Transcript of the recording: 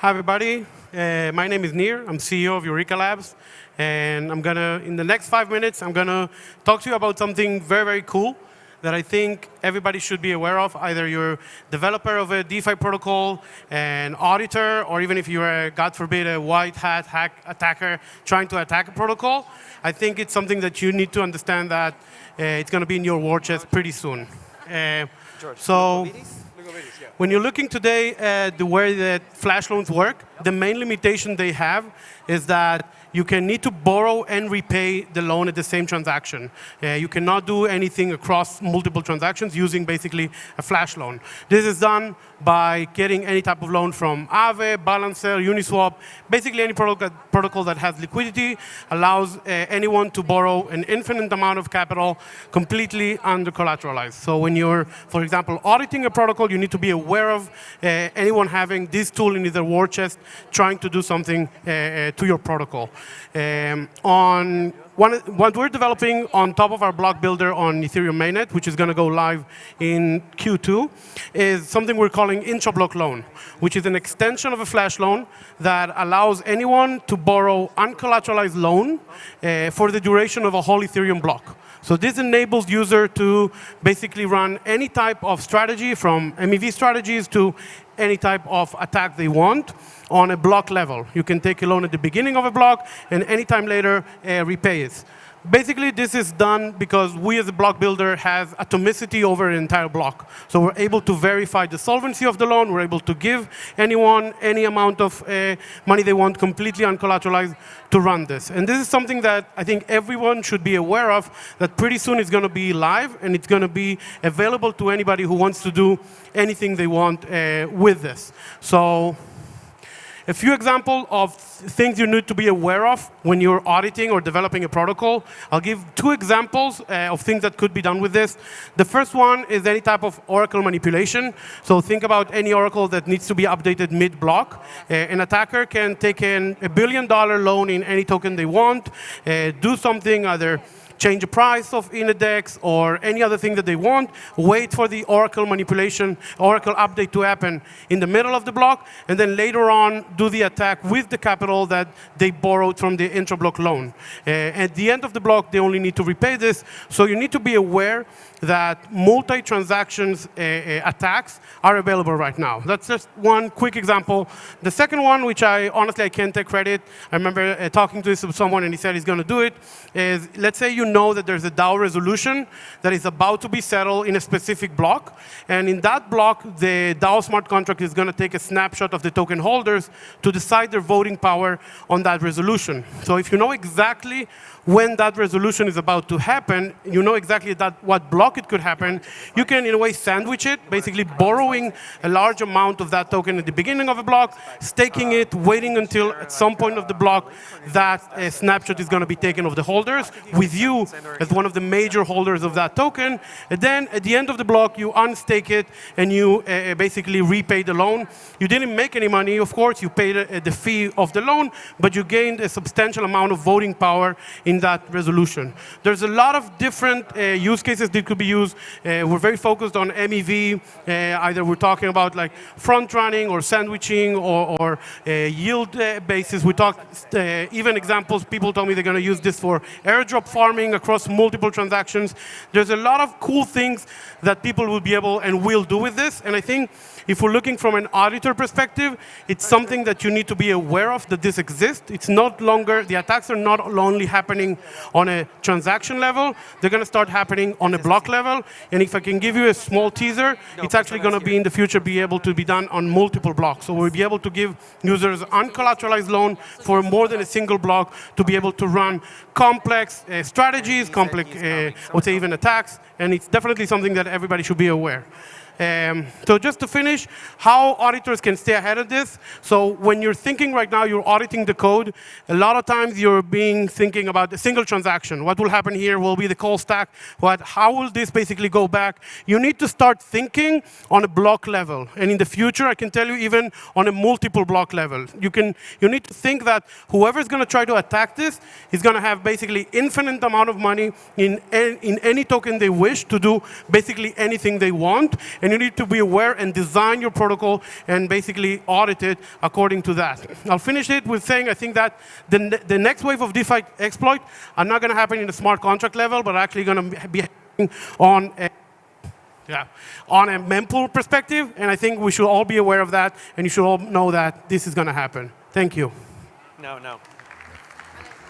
Hi, everybody. My name is Nir. I'm CEO of Eureka Labs. And in the next 5 minutes, I'm going to talk to you about something very, very cool that I think everybody should be aware of. Either you're a developer of a DeFi protocol, an auditor, or even if you're, God forbid, a white hat attacker trying to attack a protocol. I think it's something that you need to understand that it's going to be in your war chest pretty soon. So when you're looking today at the way that flash loans work, the main limitation they have is that you can need to borrow and repay the loan at the same transaction. You cannot do anything across multiple transactions using basically a flash loan. This is done by getting any type of loan from Aave, Balancer, Uniswap. Basically any protocol that has liquidity allows anyone to borrow an infinite amount of capital completely under collateralized. So when you're, for example, auditing a protocol, you need to be aware of anyone having this tool in their war chest trying to do something to your protocol. What we're developing on top of our block builder on Ethereum mainnet, which is going to go live in Q2, is something we're calling IntraBlock loan, which is an extension of a flash loan that allows anyone to borrow uncollateralized loan for the duration of a whole Ethereum block. So this enables user to basically run any type of strategy, from MEV strategies to any type of attack they want on a block level. You can take a loan at the beginning of a block and anytime later repay it. Basically, this is done because we as a block builder have atomicity over an entire block. So we're able to verify the solvency of the loan. We're able to give anyone any amount of money they want completely uncollateralized to run this. And this is something that I think everyone should be aware of, that pretty soon it's going to be live and it's going to be available to anybody who wants to do anything they want with this. So a few examples of things you need to be aware of when you're auditing or developing a protocol. I'll give 2 examples of things that could be done with this. The first one is any type of oracle manipulation. So think about any oracle that needs to be updated mid-block. An attacker can take in $1 billion loan in any token they want, do something, either change the price of index or any other thing that they want, wait for the oracle manipulation, oracle update to happen in the middle of the block, and then later on do the attack with the capital that they borrowed from the IntraBlock loan. At the end of the block, they only need to repay this. So you need to be aware that multi-transactions attacks are available right now. That's just one quick example. The second one, which honestly I can't take credit, I remember talking to this with someone and he said he's going to do it, is let's say you know that there's a DAO resolution that is about to be settled in a specific block, and in that block, the DAO smart contract is going to take a snapshot of the token holders to decide their voting power on that resolution. So if you know exactly when that resolution is about to happen, you know exactly what block it could happen, you can in a way sandwich it, basically borrowing a large amount of that token at the beginning of a block, staking it, waiting until at some point of the block that snapshot is going to be taken of the holders with you as one of the major holders of that token. And then at the end of the block, you unstake it and you basically repay the loan. You didn't make any money, of course, you paid the fee of the loan, but you gained a substantial amount of voting power in that resolution. There's a lot of different use cases that could be used. We're very focused on MEV. Either we're talking about like front running or sandwiching or yield basis. We talked even examples. People told me they're going to use this for airdrop farming across multiple transactions. There's a lot of cool things that people will be able and will do with this. And I think if we're looking from an auditor perspective, it's something that you need to be aware of, that this exists. It's not longer, the attacks are not only happening on a transaction level, they're going to start happening on a block level. And if I can give you a small teaser, it's actually going to be in the future be able to be done on multiple blocks. So we'll be able to give users uncollateralized loan for more than a single block to be able to run complex strategies, complex, I would say even attacks. And it's definitely something that everybody should be aware. So just to finish, how auditors can stay ahead of this. So when you're thinking right now, you're auditing the code, a lot of times you're thinking about a single transaction. What will happen here will be the call stack. How will this basically go back? You need to start thinking on a block level. And in the future, I can tell you even on a multiple block level. You need to think that whoever's going to try to attack this is going to have basically infinite amount of money in any token they wish to do basically anything they want. and you need to be aware and design your protocol and basically audit it according to that. I'll finish it with saying I think that the next wave of DeFi exploit are not going to happen in the smart contract level, but actually going to be happening on a mempool perspective, and I think we should all be aware of that, and you should all know that this is going to happen. Thank you. No.